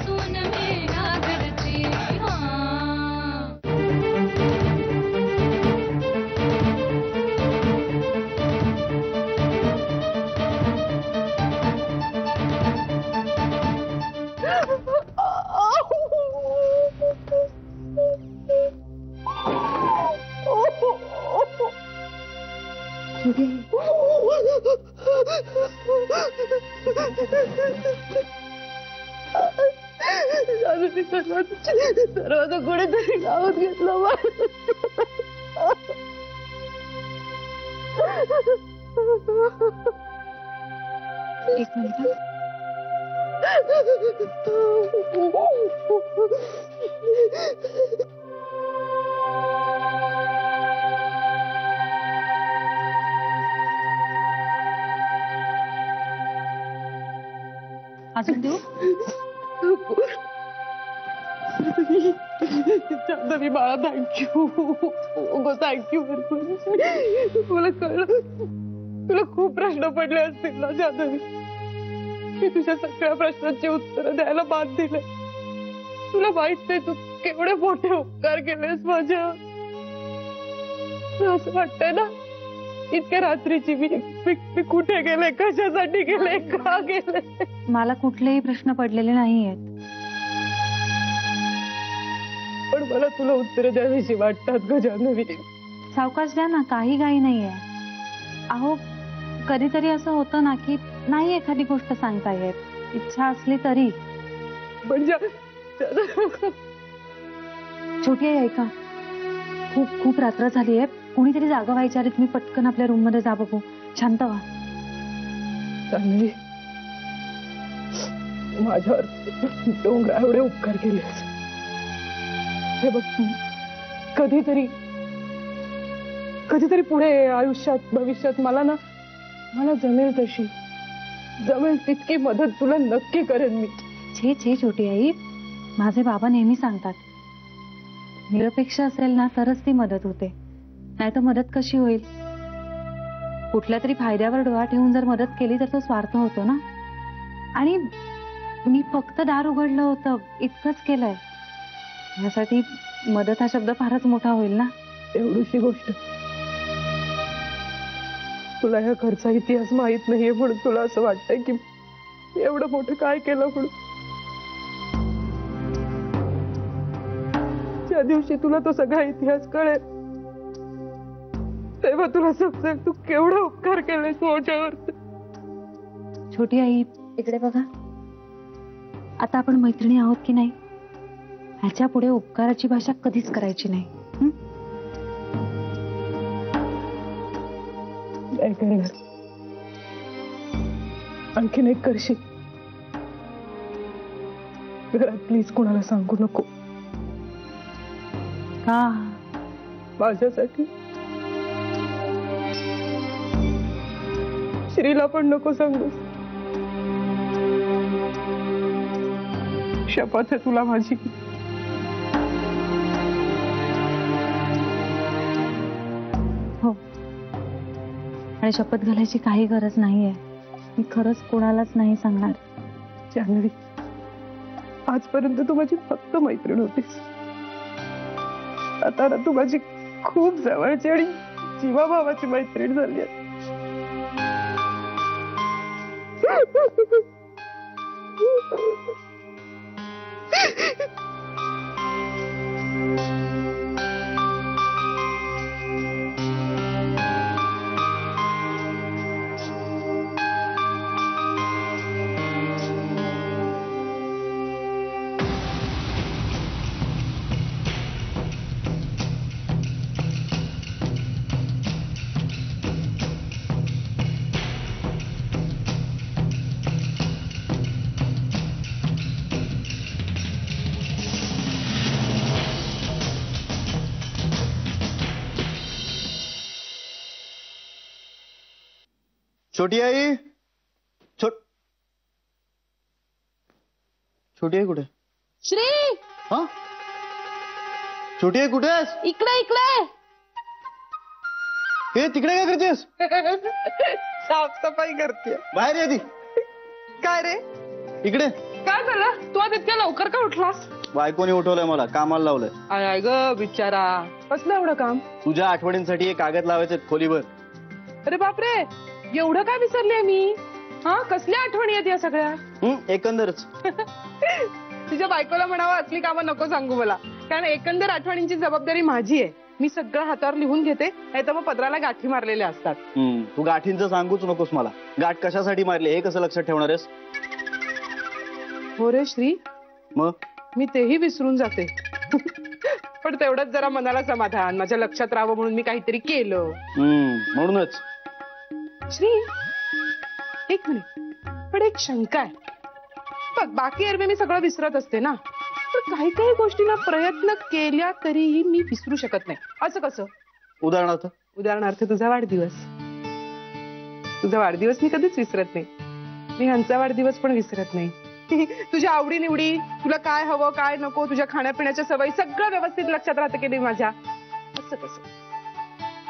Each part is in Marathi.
सून मेरा घरची दरवाजा कोणीतरी लावून घेतला. एक मिनिट. अजून देऊ? चांदवी बाळा, थँक्यू. थँक्यू. मला कळलं तुला खूप प्रश्न पडले असतील ना चांदवी. मी तुझ्या सगळ्या प्रश्नांची उत्तरं द्यायला बाद दिले. तुला माहित नाही तू केवढे मोठे उपकार केलेस माझ्या. असं वाटतंय ना इतक्या रात्रीची मी कुठे गेले, कशासाठी गेले, का गेले. मला कुठलेही प्रश्न पडलेले नाहीयेत. पण मला तुला उत्तर द्यावीशी वाटतात ग जान्हवी. सावकाश द्या ना, काही घाई नाहीये. अहो कधीतरी असं होतं ना की नाही एखादी गोष्ट सांगता येत, इच्छा असली तरी. पण छोटी आई ऐका, खूप खूप रात्र झाली आहे. कुणीतरी जागा व्हायच्या आधी तुम्ही पटकन आपल्या रूम मध्ये जा बघू. शांत व्हा. जान्हवी, माझ्यावर डोंगरा एवढे उपकार केले. हे बघ, कधीतरी पुढे आयुष्यात भविष्यात मला जमेल तशी, जमेल तितकी मदत तुला नक्की करेन मी. छे छोटी आई, माझे बाबा नेहमी सांगतात निरपेक्ष असेल ना तरच ती मदत होते, नाही तर मदत कशी होईल. कुठल्या तरी फायद्यावर डोळा ठेवून जर मदत केली तर तो स्वार्थ होतो ना. आणि मी फक्त दार उघडलं होतं, इतकंच केलंय. यासाठी मदत हा शब्द फारच मोठा होईल ना. एवढीशी गोष्ट तुला ह्या खर्चा इतिहास माहित नाहीये म्हणून तुला असं वाटतंय की एवढं मोठं काय केलं म्हणून. ज्या दिवशी तुला तो सगळा इतिहास कळेल तेव्हा तुला समजेल तू केवढा उपकार केलाय माझ्यावर. छोटी आई इकडे बघा. आता आपण मैत्रिणी आहोत की नाही, ह्याच्या पुढे उपकाराची भाषा कधीच करायची नाही. काय करणार, आणखीन एक करशील. घरात प्लीज कोणाला सांगू नको. का? माझ्यासाठी. श्रीला पण नको सांगू. शपथ आहे तुला माझी. हो, आणि शपथ घालायची काही गरज नाहीये. मी खरंच कोणालाच नाही सांगणार. जान्हवी, आजपर्यंत तू माझी फक्त मैत्रीण होतीस. आता तू माझी खूप जवळची आणि जीवाभावाची मैत्रीण झाली आहे. छोटी आई, छोटी आई कुठे? श्री, हा? छोटी आई कुठे आहेस? इकडे इकडे. हे तिकडे काय करतेस? साफसफाई करते. बाहेर ये ती. काय रे? इकडे. काय झालं? तू आज इतक्या लवकर का उठलास? बायकोने उठवलंय मला, कामाला लावलंय. आय ग बिचारा, कसलं एवढं काम? तुझ्या आठवणींसाठी एक कागद लावायचे खोलीभर. अरे बापरे, एवढं काय विसरले मी? हा, कसल्या आठवणी आहेत या सगळ्या? एकंदरच. तुझ्या बायकोला म्हणावं असली कामं नको सांगू मला, कारण एकंदर आठवणींची जबाबदारी माझी आहे. मी सगळं हातावर लिहून घेते, नाही तर मग पदराला गाठी मारलेल्या असतात. तू गाठींचं सांगूच नकोस मला. गाठ कशासाठी मारली हे कसं लक्षात ठेवणार आहेस? हो रे श्री, मग मी तेही विसरून जाते. पण तेवढंच जरा मनाला समाधान, माझ्या लक्षात राहावं म्हणून मी काहीतरी केलं. म्हणूनच. श्री, एक मिनिट, पण एक शंका आहे बघ. बाकी एरवे मी सगळं विसरत असते ना, पण काही काही गोष्टींना प्रयत्न केल्या तरीही मी विसरू शकत नाही. असं कसं? उदाहरणार्थ तुझा वाढदिवस. तुझा वाढदिवस मी कधीच विसरत नाही. मी ह्यांचा वाढदिवस पण विसरत नाही. तुझ्या आवडी निवडी, तुला काय हवं काय नको, तुझ्या खाण्यापिण्याच्या सवयी सगळं व्यवस्थित लक्षात राहतं की नाही माझ्या? असं कसं?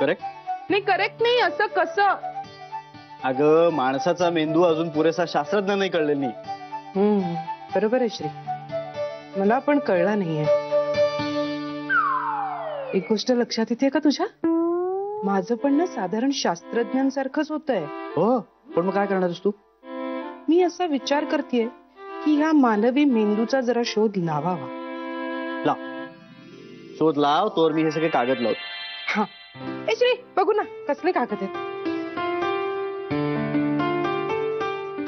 करेक्ट नाही, करेक्ट नाही, असं कसं? अगं, माणसाचा मेंदू अजून पुरेसा शास्त्रज्ञ नाही कळलेला नाही. बरोबर आहे श्री, मला पण कळला नाहीये. एक गोष्ट लक्षात येते का तुझ्या? माझं पण ना साधारण शास्त्रज्ञांसारखंच होतंय. हो, पण मग काय करणारस तू? मी असा विचार करतेय की ह्या मानवी मेंदूचा जरा शोध लावावा. शोध लाव, तोवर मी हे सगळे कागद लावतो. हा, ए श्री, बघू ना कसले कागद आहेत.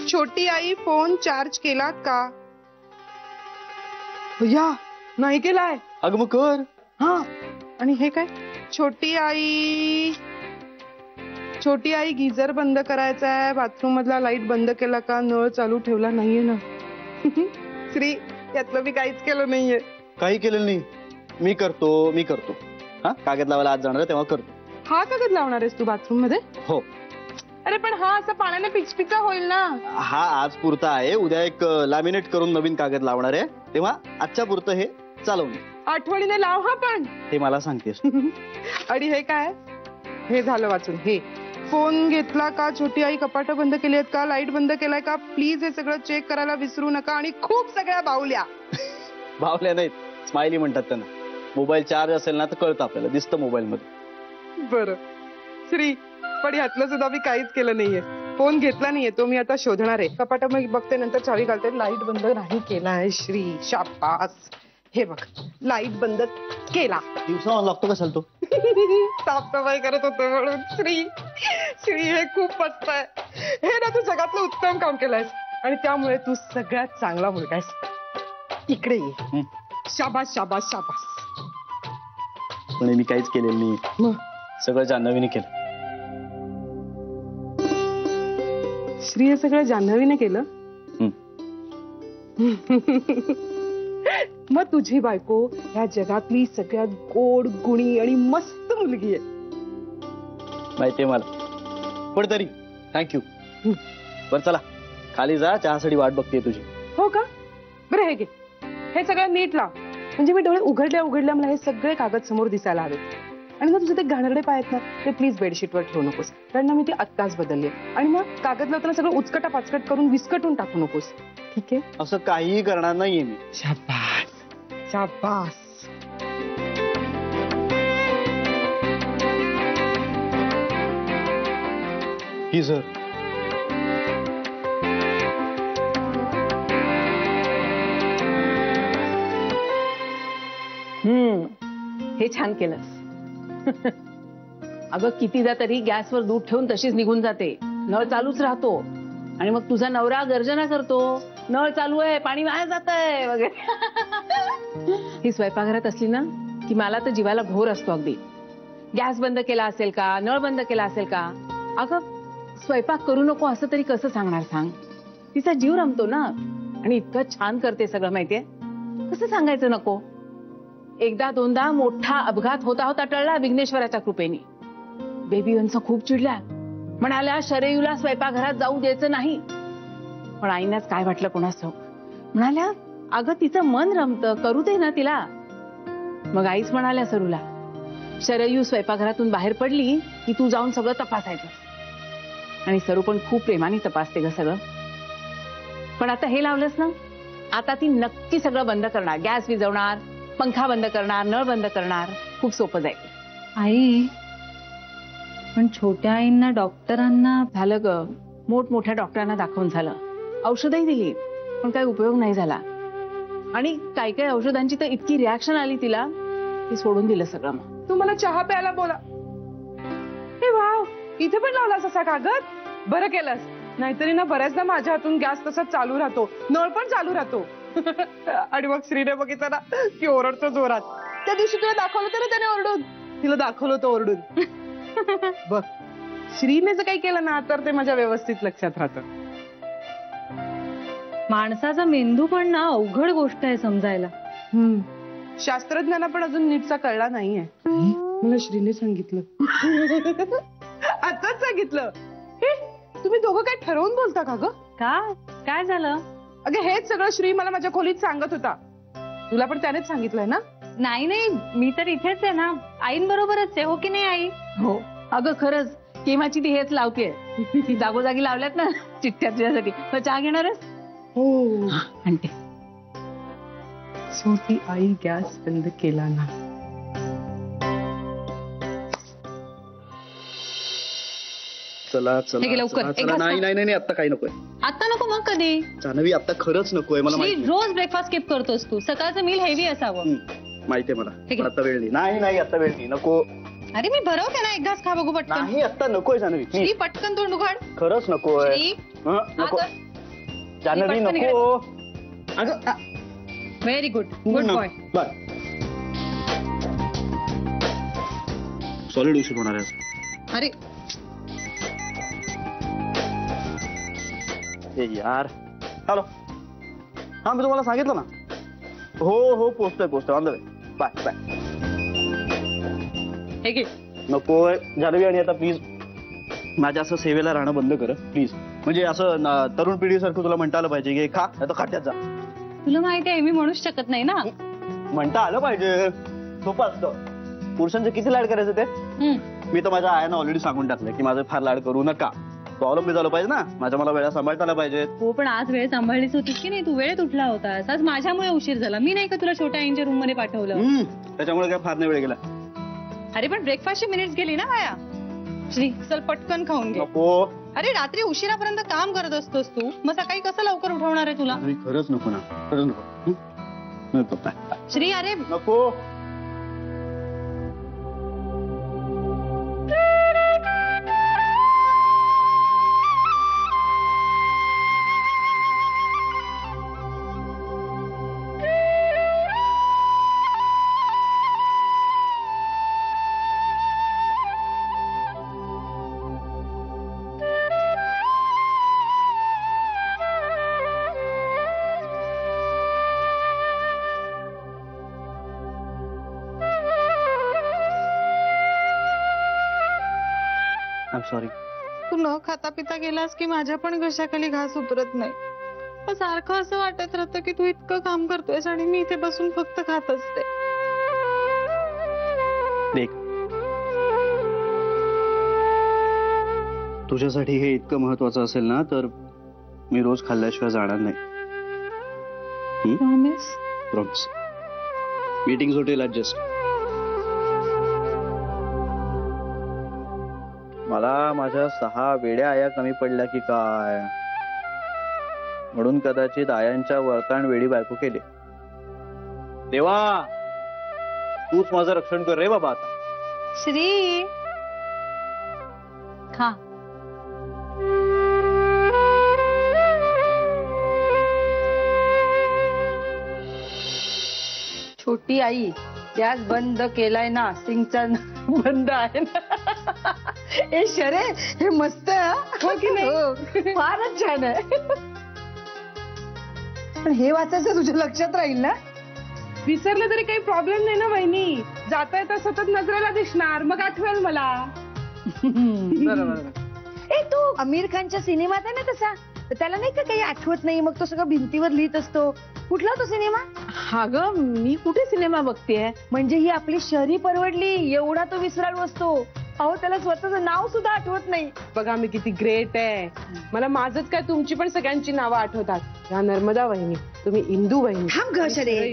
छोटी आई फोन चार्ज केला का? या, नाही केलाय. अगं मग कर. हा, आणि हे काय? छोटी आई गिझर बंद करायचा आहे, बाथरूम मधला लाईट बंद केला का, नळ चालू ठेवला नाहीये ना? श्री, यातलं मी काहीच केलं नाहीये. काही केलेलं नाही. मी करतो. हा, कागद लावायला आज जाणार तेव्हा करतो. हा कागद लावणार आहेस तू बाथरूम मध्ये? हो. अरे पण हा असं पाण्याने पिचपिचा होईल ना. हा आज पुरता आहे, उद्या एक लॅमिनेट करून नवीन कागद लावणार आहे, तेव्हा आजच्या पुरतं हे चालवून. आठवणीने लाव हा. पण ते मला सांगतेस. आणि हे काय? हे झालं वाचून. हे फोन घेतला का, छोटी आई कपाट बंद केली आहेत का, लाईट बंद केलाय का, प्लीज हे सगळं चेक करायला विसरू नका. आणि खूप सगळ्या बावल्या. बावल्या नाहीत, स्माइली म्हणतात त्यांना. मोबाईल चार्ज असेल ना तर कळतं आपल्याला, दिसतं मोबाईल मध्ये. बरं श्री, पण ह्यातलं सुद्धा मी काहीच केलं नाहीये. फोन घेतला नाहीये, तो मी आता शोधणार आहे. कपाट मग बघते, नंतर चावी घालते. लाईट बंद नाही केलाय श्री, शाबास. हे बघ, लाईट बंद केला. दिवसा लागतो कशाला तो? साफसफाई करत होतो म्हणून. श्री, हे खूप मस्त आहे. हे ना तू जगातलं उत्तम काम केलंयस, आणि त्यामुळे तू सगळ्यात चांगला मुलगा आहेस. इकडे ये. शाबास शाबास शाबास. पण मी काहीच केलेलं नाही. मग सगळं जान्हवीने केलं. श्री, हे सगळं जान्हवीने केलं? मग तुझी बायको ह्या जगातली सगळ्यात गोड, गुणी आणि मस्त मुलगी आहे. माहितीये मला, पण तरी थँक्यू. बरं चला, खाली जा, चहासाठी वाट बघते तुझी. हो का? बरं, हे घे. हे सगळं नीट लाव, म्हणजे मी डोळे उघडल्या उघडल्या मला हे सगळे कागद समोर दिसायला हवेत. आणि मग तुझे ते घाणेरडे पाय आहेत ना, ते प्लीज बेडशीटवर ठेवू नकोस, कारण ना मी ते आत्ताच बदलले. आणि मग कागद लावताना सगळं उचकटा पाचकट करून विस्कटून टाकू नकोस, ठीक आहे? असं काहीही करणार नाहीये मी. शाबास शाबास. ही सर, हे छान केलंस. अगं, कितीदा तरी गॅसवर दूध ठेवून तशीच निघून जाते, नळ चालूच राहतो, आणि मग तुझा नवरा गर्जना करतो, नळ चालू आहे, पाणी वाया जात आहे वगैरे. ही स्वयंपाकघरात असली ना की मला तर जीवाला घोर असतो अगदी. गॅस बंद केला असेल का, नळ बंद केला असेल का. अगं, स्वयंपाक करू नको असं तरी कसं सांगणार सांग? तिचा जीव रमतो ना, आणि इतकं छान करते सगळं माहितीये, कसं सांगायचं नको? एकदा दोनदा मोठा अपघात होता होता टळला विघ्नेश्वराच्या कृपेने. बेबी वंश खूप चिडल्या, म्हणाल्या शरयूला स्वयंपाकघरात जाऊ द्यायचं नाही. पण आईनाच काय वाटलं कोणास ठाऊक, म्हणाल्या अगं तिचं मन रमतं, करू दे ना तिला. मग आईच म्हणाल्या सरूला, शरयू स्वयंपाकघरातून बाहेर पडली की तू जाऊन सगळं तपासायचं. आणि सरू पण खूप प्रेमाने तपासते ग सगळं. पण आता हे लावलंस ना आता ती नक्की सगळं बंद करणार. गॅस विझवणार, पंखा बंद करणार, नळ बंद करणार. खूप सोपं जाईल. आई पण छोट्या आईंना डॉक्टरांना झालं ग, मोठमोठ्या डॉक्टरांना दाखवून झालं, औषधही दिली, पण काही उपयोग नाही झाला. आणि काही काही औषधांची तर इतकी रिॲक्शन आली तिला की सोडून दिलं सगळं. मग तू मला चहा प्यायला बोला. हे वाव, इथे पण लावलास असा कागद. बरं केलंस, नाहीतरी ना बऱ्याचदा माझ्या हातून गॅस तसाच चालू राहतो, नळ पण चालू राहतो. आणि मग श्रीने बघितलं ना की ओरडतो जोरात. त्या दिवशी तुला दाखवलं होतं ना त्याने ओरडून, तिला दाखवलं होतं ओरडून. बघ, श्रीने जर काही केलं ना तर ते माझ्या व्यवस्थित लक्षात राहतं. माणसाचा मेंदू पण ना अवघड गोष्ट आहे समजायला. शास्त्रज्ञांना पण अजून नीटचा कळला नाहीये. मला श्रीने सांगितलं. आताच सांगितलं. हे, तुम्ही दोघं काय ठरवून बोलता का ग? काय झालं? अगं हेच सगळं श्री मला माझ्या खोलीत सांगत होता. तुला पण त्यानेच सांगितलंय ना? नाही नाही, मी तर इथेच आहे ना, आईंबरोबरच आहे. हो की नाही आई? हो अगं खरंच, केमाची ती हेच लावते. जागोजागी लावल्यात ना चिठ्ठ्या तुझ्यासाठी. मग चहा घेणारच? हो. आणते. ती आई गॅस बंद केला ना. चला हे घे चला लवकर, चला, एक चला. घास नाही नाही नाही, आता काही नकोय. आता नको मग कधी? जान्हवी आता खरंच नकोय मला श्री, माहिती. रोज ब्रेकफास्ट स्किप करतोस तू. सकाळचं मील हेवी असावं. माहितीये मला, ठीक आहे. पण आता वेळ नाही. नाही नाही, आता वेळ नाही, नको. अरे मी भरवते ना, एक घास खा बघू पटकन. नाही आता नकोय जान्हवी, श्री प्लीज. पटकन तोंड उघड. खरंच नकोय. श्री, नको आता जान्हवी, पटकन नको. अगं व्हेरी गुड, गुड बॉय. बर, सॉलिड उशीर होणार आहे. अरे हे यार, हॅलो. हा मी तुम्हाला सांगितलं ना. हो हो, पोचतोय on the way. Bye bye. हे घे. नकोय जान्हवी, आणि आता प्लीज माझ्या असं सेवेला राहणं बंद कर प्लीज. म्हणजे असं तरुण पिढीसारखं तुला म्हणता आलं पाहिजे की खा नाही तर खाट्यात जा. तुला माहिती आहे मी म्हणूच शकत नाही ना. म्हणता आलं पाहिजे, सोपं असतं. पुरुषांचे किती लाड करायचे ते. मी तर माझ्या आयांना ऑलरेडी सांगून टाकलं की माझं फार लाड करू नका. स्वावलंबी झालं पाहिजे ना, मला वेळा सांभाळता आला पाहिजे. हो पण आज वेळ सांभाळलीच होतीस की नाही? तू वेळेत उठला होतास. आज माझ्यामुळे उशीर झाला. मी नाही का तुला छोट्या आईंच्या रूम मध्ये पाठवलं? त्याच्यामुळे काय फार नाही वेळ गेला. अरे पण ब्रेकफास्टची मिनिट्स गेली ना वाया. श्री चल पटकन खाऊन घे. नको. अरे रात्री उशिरापर्यंत काम करत असतोस तू, मग सकाळी कसं लवकर उठवणार आहे तुला? खरंच नको ना, खरंच नको. नको, बाय, बाय. श्री अरे नको. I am sorry. तू न खाता पिता गेलास की माझ्या पण घशाखाली घास उतरत नाही. मग सारखं असं वाटत राहतं की तू इतकं काम करतोयस आणि मी इथे बसून फक्त खात असते. देख, तुझ्यासाठी हे इतकं महत्वाचं असेल ना तर मी रोज खाल्ल्याशिवाय जाणार नाही. प्रॉमिस? प्रॉमिस. मीटिंग होतील ऍडजस्ट. मला माझ्या 6 वेड्या आया कमी पडल्या की काय, म्हणून कदाचित आयांच्या वर्तान वेडी बायको केली. देवा तूच माझं रक्षण कर रे बाबा आता. श्री खा. छोटी आई गॅस बंद केलाय ना, सिंकचा बंद आहे ना. ए शरे, हे मस्त आहे. हो की नाही? फारच छान आहे. पण हे वाचायचं तुझ्या लक्षात राहील ना? विसरलं तरी काही प्रॉब्लेम नाही ना वहिनी. जाता येता सतत नजरेला दिसणार, मग आठवेल मला. ए तू आमिर खानच्या सिनेमात आहे ना तसा, त्याला नाही का काही आठवत नाही, मग तो सगळं भिंतीवर लिहित असतो. कुठला तो सिनेमा? हा ग, मी कुठे सिनेमा बघतेय. म्हणजे ही आपली शहरी परवडली एवढा तो विसराळू असतो. अहो त्याला स्वतःचं नाव सुद्धा आठवत नाही. बघा मी किती ग्रेट आहे. मला माझंच काय तुमची पण सगळ्यांची नावं आठवतात. ह्या नर्मदा वहिनी, तुम्ही इंदू वहिनी. थांब ग शरे,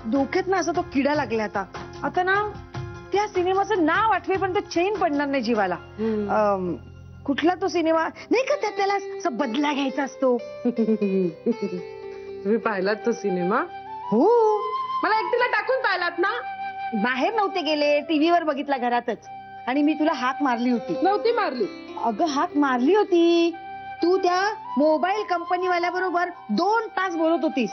डोक्यात ना असा तो किडा लागला आता ना त्या सिनेमाचं नाव आठवेपर्यंत चैन पडणार नाही जीवाला. कुठला तो सिनेमा नाही का त्याला असं बदला घ्यायचा असतो. तुम्ही पाहिलात तो सिनेमा? हो, मला एकटीला टाकून पाहिलात ना? बाहेर नव्हते गेले, टीव्हीवर बघितला घरातच. आणि मी तुला हाक मारली होती. नव्हती मारली. अगं हाक मारली होती. तू त्या मोबाईल कंपनीवाल्या बरोबर 2 तास बोलत होतीस.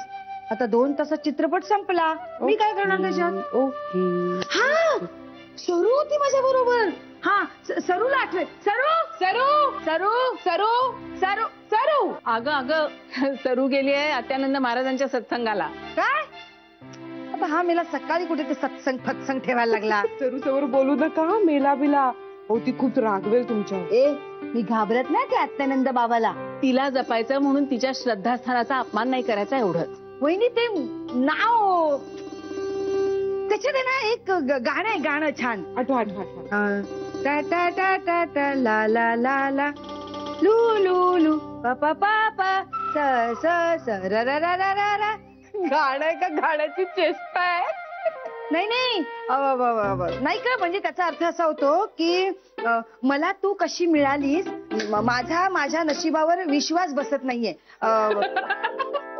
आता 2 तासात चित्रपट संपला. मी काय करणार त्याच्यात? ओके. हा, सरू होती माझ्या बरोबर. हा, सरूला आठवे. सरू सरू सरू सरू सरू सरू अगं सरू गेली आहे अत्यानंद महाराजांच्या सत्संगाला. काय? आता हा मेला सकाळी कुठे ते सत्संग फत्संग ठेवायला लागला. सरू समोर बोलू नका, मेला बिला. हो ती खूप रागवेल तुमच्या. मी घाबरत नाही त्या अत्यानंद बाबाला. तिला जपायचं म्हणून तिच्या श्रद्धास्थानाचा अपमान नाही करायचा एवढंच. वहिनी ते नाव त्याच्यात आहे ना एक गाणं आहे, गाणं छान. आठवा. टा टा टा टा टा ला ला ला ला लू लू लू पा पा पा पा स स स र र र र र र. गाणं आहे का गाण्याची चेष्टा आहे? नाही नाही का, म्हणजे त्याचा अर्थ असा होतो की मला तू कशी मिळालीस, माझ्या नशिबावर विश्वास बसत नाहीये.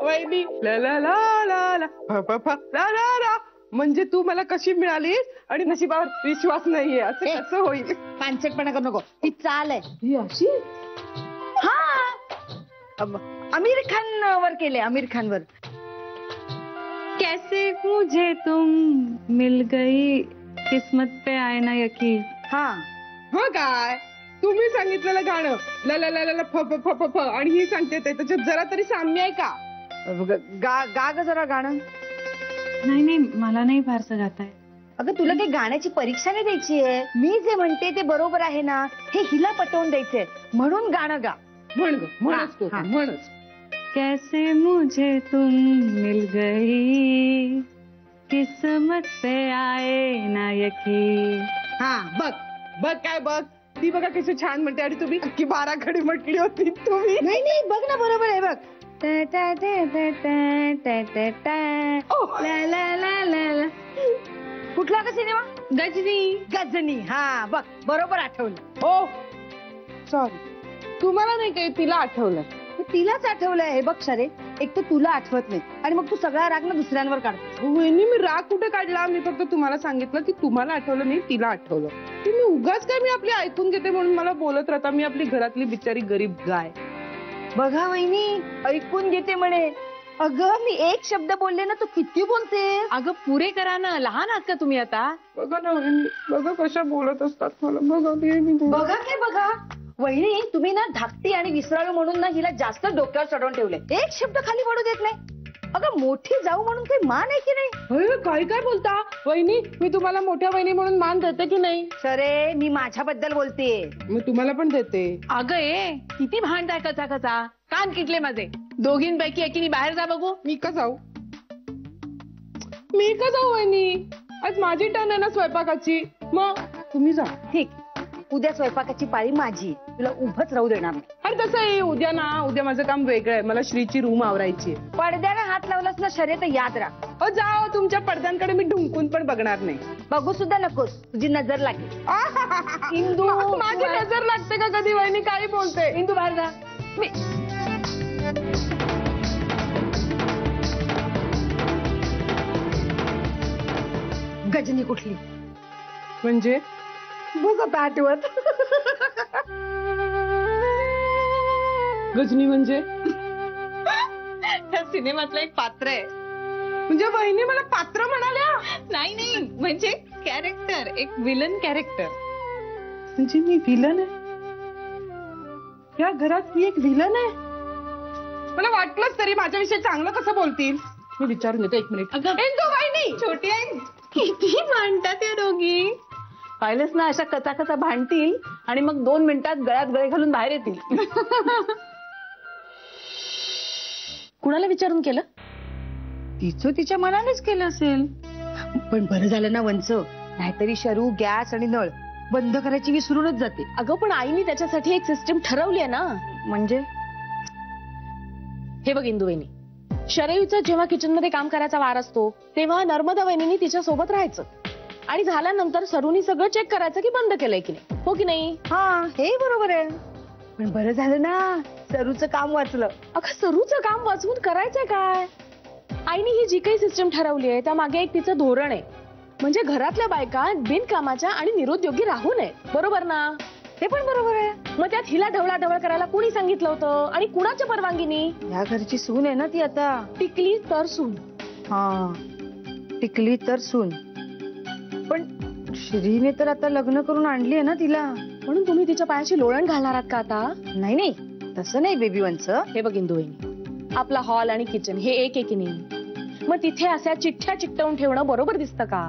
वहिनी ला ला ला ला ला फ फ फ ला ला ला. म्हणजे तू मला कशी मिळालीस आणि नशिबावर विश्वास नाहीये, असं कसं होईल? पानसटपणा करू नको. ही चाल आहे ही अशी. हा, आमिर खान वर केले, आमिर खान वर. कैसे मुझे तुम मिल गई, किस्मत पे आए ना यकीन. हा हो काय तुम्ही सांगितलेलं गाणं ला ला ला ला फ फ फ फ फ आणि ही सांगते ते, त्याच्यात जरा तरी साम्य आहे का? गा ग जरा गाणं. नाही मला नाही फारसं गाता येत. अगं तुला काही गाण्याची परीक्षा नाही द्यायची आहे. मी जे म्हणते ते बरोबर आहे ना, हे हिला पटवून द्यायचंय, म्हणून गाणं गा. म्हण ग, म्हणच तो, हा. म्हणच. कैसे मुझे तुम मिल गई, किस्मत पे आए ना यकीन. हा बघ. बघ काय बघ, ती बघा कशी छान म्हणते आणि तुम्ही की 12 खडी म्हटली होती तुम्ही. नाही बघ ना, बरोबर आहे बघ. टा टा टा टा टा टा टा टा ला ला ला ला ला. कुठला का सिनेमा? गजनी. हा बघ, बरोबर आठवलं. ओ सॉरी, तुम्हाला नाही काही, तिला आठवलं. तिलाच आठवलंय. हे बघ शरे, एक तर तुला आठवत नाही आणि मग तू सगळा राग ना दुसऱ्यांवर काढतो. वहिनी मी राग कुठे काढला? मी फक्त तुम्हाला सांगितलं की तुम्हाला आठवलं नाही, तिला आठवलं. तुम्ही उगाच काय मी आपली ऐकून घेते म्हणून मला बोलत राहता. मी आपली घरातली बिचारी गरीब गाय. बघा वहिनी, ऐकून घेते म्हणे. अगं मी एक शब्द बोलले ना, तू किती बोलते. अगं पुरे करा ना, लहान आहात का तुम्ही आता? बघा ना वहिनी, बघा कशा बोलत असतात मला. बघा बघा काय बघा वहिनी, तुम्ही ना धाकटी आणि विसराळू म्हणून ना हिला जास्त डोक्यावर चढवून ठेवले. एक शब्द खाली पडू देत नाही. अगं मोठी जाऊ म्हणून काही मान आहे की नाही? काय बोलता वहिनी? मी तुम्हाला मोठ्या वहिनी म्हणून मान देते की नाही? सरे, मी माझ्याबद्दल बोलतेय. मी तुम्हाला पण देते. अगं किती भांडताय कचा कान किटले माझे. दोघींपैकी एकीने बाहेर जा बघू. मी का जाऊ वहिनी? आज माझी टर्न आहे ना स्वयंपाकाची. मग तुम्ही जा. ठीक, उद्या स्वयंपाकाची पाळी माझी. तुला उभंच राहू देणार नाही. अरे तसं आहे, उद्या माझं काम वेगळं आहे. मला श्रीची रूम आवरायची आहे. पडद्याला हात लावलास ना शर्यत, याद राख. जाओ, तुमच्या पडद्यांकडे मी ढुंकून पण बघणार नाही. बघू सुद्धा नकोस, तुझी नजर लागेल. इंदू, माझी नजर लागते का कधी वहिनी? काही बोलते. इंदू बाहेर जा. गजनी कुठली म्हणजे? बघ आता आठवत. गजनी म्हणजे त्या सिनेमातलं एक पात्र आहे. म्हणजे वहिनी मला पात्र म्हणाल्या? नाही म्हणजे कॅरेक्टर, एक विलन कॅरेक्टर. म्हणजे मी विलन आहे या घरात? मी एक विलन आहे? मला वाटलंच तरी. माझ्याविषयी चांगलं कसं बोलतील? मी विचारून येते, 1 मिनिट. वहिनी छोटी आहे, किती भांडतात या दोघी. पाहिलंच ना, अशा कचा भांडतील आणि मग 2 मिनिटात गळ्यात गळे घालून बाहेर येतील. कुणाला विचारून केलं? तिचं तिच्या मनानेच केलं असेल. पण बरं झालं ना वंच, नाहीतरी शरू, गॅस आणि नळ बंद करायची विसरूनच जाते. अगं पण आईने त्याच्यासाठी एक सिस्टीम ठरवली आहे ना. म्हणजे हे बघ इंदुवहिनी, शरयूचा जेव्हा किचन मध्ये काम करायचा वार असतो तेव्हा नर्मदा वहिनींनी तिच्या सोबत राहायचं आणि झाल्यानंतर सरूनी सगळं चेक करायचं की बंद केलंय की नाही, हो की नाही? हा हे बरोबर आहे. पण बरं झालं ना सरूचं काम वाचलं. अगं सरूचं काम वाचवून करायचंय काय? आईने ही जी काही सिस्टम ठरवली आहे त्यामागे एक तिचं धोरण आहे, म्हणजे घरातल्या बायका बिनकामाच्या आणि निरुद्योगी राहू नये. बरोबर ना? ते पण बरोबर आहे. मग त्यात हिला ढवळाढवळ करायला कोणी सांगितलं होतं आणि कुणाच्या परवानगीनी? या घरची सून आहे ना ती आता. टिकली तर सून. हा टिकली तर सून. पण श्रीने तर आता लग्न करून आणली आहे ना तिला. म्हणून तुम्ही तिच्या पायाशी लोळण घालणार आहात का आता? नाही नाही तसं नाही बेबी वंच. हे बघ इंदुवहिनी, आपला हॉल आणि किचन हे एक आहे की नाही? मग तिथे अशा चिठ्ठ्या चिकटवून ठेवणं बरोबर दिसतं का?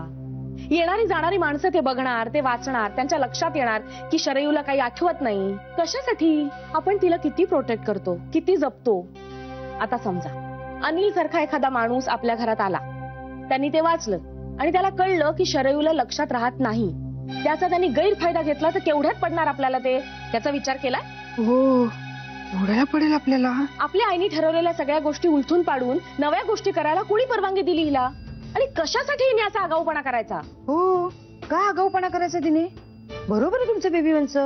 येणारी जाणारी माणसं ते बघणार, ते वाचणार, त्यांच्या लक्षात येणार की शरयूला काही आठवत नाही. कशासाठी? आपण तिला किती प्रोटेक्ट करतो, किती जपतो. आता समजा अनिल सारखा एखादा माणूस आपल्या घरात आला, त्यांनी ते वाचलं आणि त्याला कळलं की शरयूला लक्षात राहत नाही, त्याचा त्यांनी गैरफायदा घेतला तर केवढ्यात पडणार आपल्याला ते? त्याचा विचार केलाय? हो एवढ्याला पडेल आपल्याला. आपल्या आईने ठरवलेल्या सगळ्या गोष्टी उलथून पाडून नव्या गोष्टी करायला कोणी परवानगी दिली हिला? आणि कशासाठी हिने असा आगाऊपणा करायचा? हो का आगाऊपणा करायचा तिने? बरोबर आहे तुमचं बेबी वंच.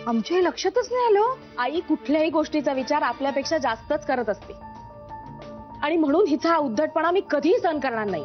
आमच्याही लक्षातच नाही आलं. आई कुठल्याही गोष्टीचा विचार आपल्यापेक्षा जास्तच करत असते आणि म्हणून हिचा हा उद्धटपणा मी कधीही सहन करणार नाही.